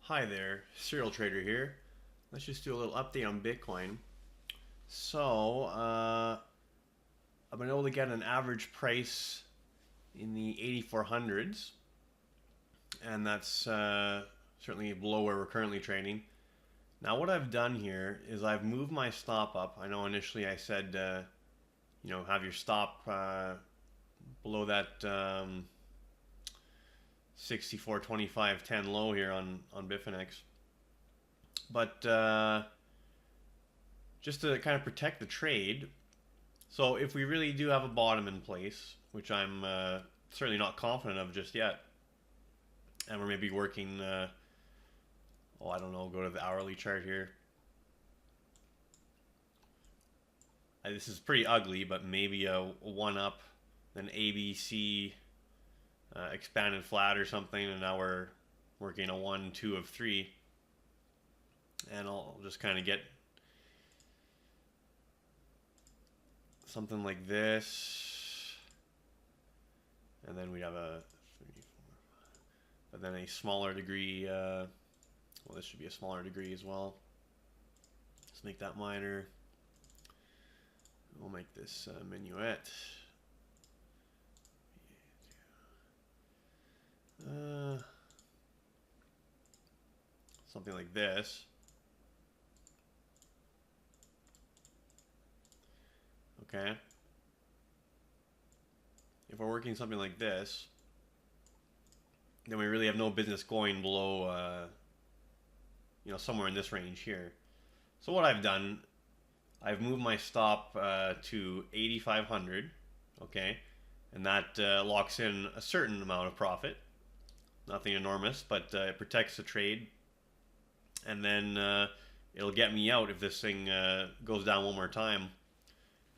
Hi there, Serial Trader here. Let's just do a little update on Bitcoin. So, I've been able to get an average price in the 8400s, and that's certainly below where we're currently trading. Now, what I've done here is I've moved my stop up. I know initially I said, have your stop below that 64.25.10 low here on Bitfinex. But just to kind of protect the trade. So if we really do have a bottom in place, which I'm certainly not confident of just yet, and we're maybe working, I don't know, go to the hourly chart here. This is pretty ugly, but maybe a 1 up, then ABC expanded flat or something, and now we're working a 1, 2 of 3. And I'll just kind of get something like this, and then we have a 3, 4, 5, but then a smaller degree. Well, this should be a smaller degree as well. Let's make that minor. We'll make this minuet. Something like this. Okay. If we're working something like this, then we really have no business going below, somewhere in this range here. So what I've done, I've moved my stop to 8,500, okay, and that locks in a certain amount of profit. Nothing enormous, but it protects the trade, and then it'll get me out if this thing goes down one more time.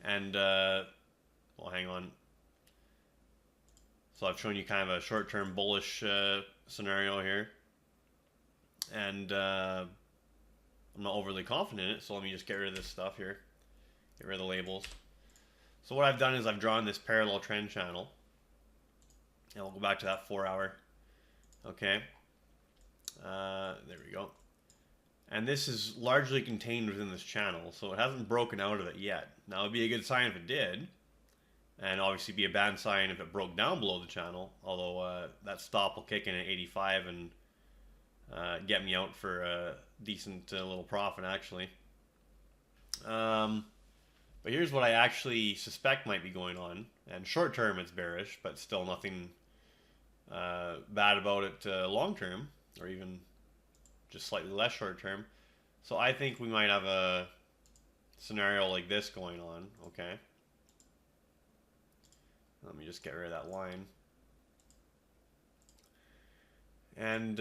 And well, hang on. So I've shown you kind of a short-term bullish scenario here, and I'm not overly confident in it, so let me just get rid of this stuff here. Get rid of the labels. So what I've done is I've drawn this parallel trend channel, and we'll go back to that 4-hour. Okay, there we go. And this is largely contained within this channel, so it hasn't broken out of it yet. Now, it'd be a good sign if it did, and obviously be a bad sign if it broke down below the channel, although that stop will kick in at 85 and get me out for a decent little profit, actually. But here's what I actually suspect might be going on, and short term it's bearish, but still nothing bad about it long term, or even just slightly less short term. So I think we might have a scenario like this going on. Okay, let me just get rid of that line. And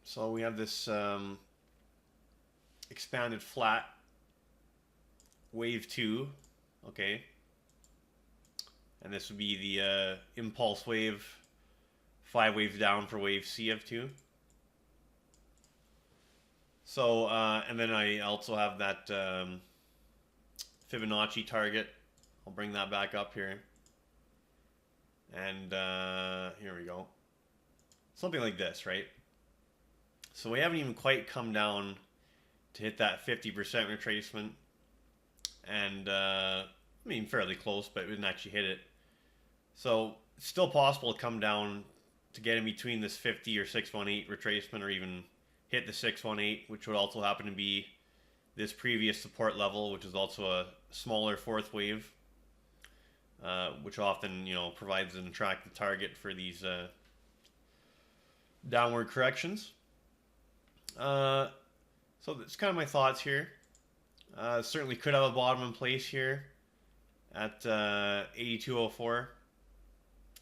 so we have this expanded flat wave 2, okay, and this would be the impulse wave, 5 waves down for wave C of 2. So and then I also have that Fibonacci target. I'll bring that back up here, and here we go, something like this, right? So we haven't even quite come down to hit that 50% retracement, and I mean fairly close, but we didn't actually hit it. So it's still possible to come down to get in between this 50 or 618 retracement, or even hit the 618, which would also happen to be this previous support level, which is also a smaller fourth wave, which often provides an attractive target for these downward corrections. So that's kind of my thoughts here. Certainly could have a bottom in place here at 8204,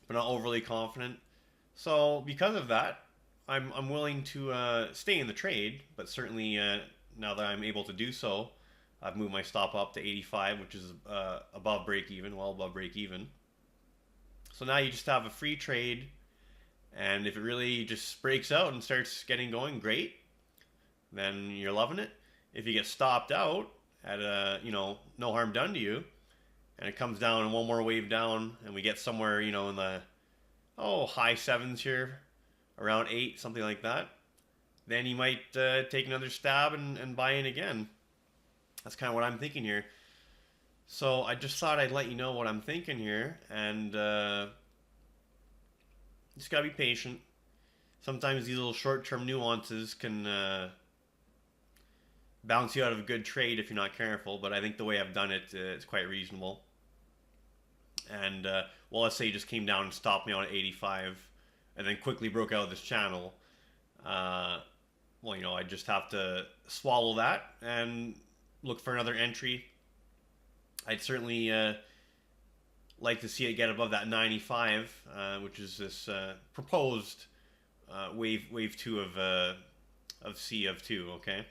but not overly confident. So because of that, I'm willing to stay in the trade, but certainly now that I'm able to do so, I've moved my stop up to 85, which is above break even, well above break even. So now you just have a free trade, and if it really just breaks out and starts getting going, great, then you're loving it. If you get stopped out at no harm done to you, and it comes down and one more wave down, and we get somewhere, you know, in the high sevens here, around 8, something like that, then you might take another stab and buy in again. That's kind of what I'm thinking here. So I just thought I'd let you know what I'm thinking here, and just gotta be patient. Sometimes these little short-term nuances can bounce you out of a good trade if you're not careful, but I think the way I've done it, it's quite reasonable. And well, let's say you just came down and stopped me on 85 and then quickly broke out of this channel. Well, you know, I just have to swallow that and look for another entry. I'd certainly like to see it get above that 95, which is this proposed wave 2 of C of 2, okay?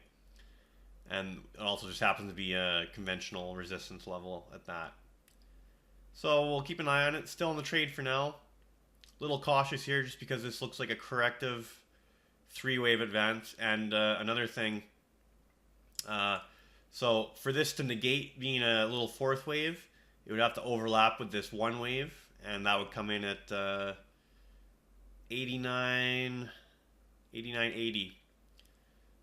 And it also just happens to be a conventional resistance level at that. So we'll keep an eye on it. Still in the trade for now. A little cautious here just because this looks like a corrective 3-wave advance. And another thing, so for this to negate being a little 4th wave, it would have to overlap with this 1 wave, and that would come in at 89.80.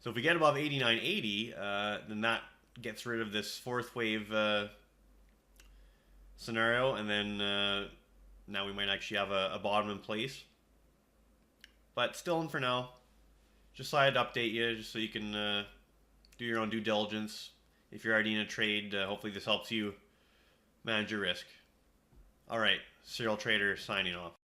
So if we get above 89.80, then that gets rid of this 4th wave scenario, and then now we might actually have a bottom in place. But still in for now. Just thought I'd update you, just so you can do your own due diligence. If you're already in a trade, hopefully this helps you manage your risk. Alright, Serial Trader signing off.